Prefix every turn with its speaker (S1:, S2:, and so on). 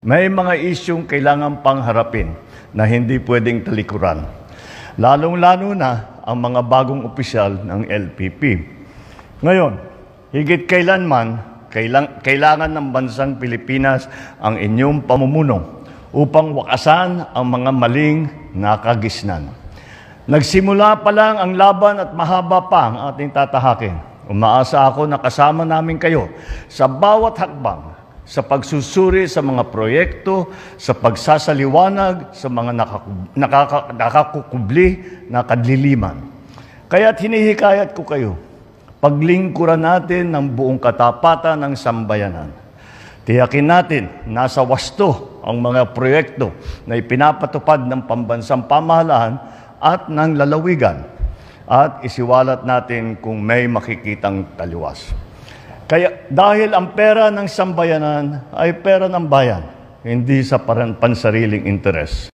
S1: May mga isyong kailangan pang harapin na hindi pwedeng talikuran. Lalong-lalo na ang mga bagong opisyal ng LPP. Ngayon, higit kailanman, kailangan ng bansang Pilipinas ang inyong pamumuno upang wakasan ang mga maling nakagisnan. Nagsimula pa lang ang laban at mahaba pa ang ating tatahakin. Umaasa ako na kasama namin kayo sa bawat hakbang, sa pagsusuri sa mga proyekto, sa pagsasaliwanag sa mga nakakukubli na kadliliman. Kaya't hinihikayat ko kayo, paglingkuran natin ng buong katapatan ng sambayanan. Tiyakin natin nasa wasto ang mga proyekto na ipinapatupad ng pambansang pamahalaan at ng lalawigan, at isiwalat natin kung may makikitang taliwas. Kaya dahil ang pera ng sambayanan ay pera ng bayan, hindi sa pansariling interes.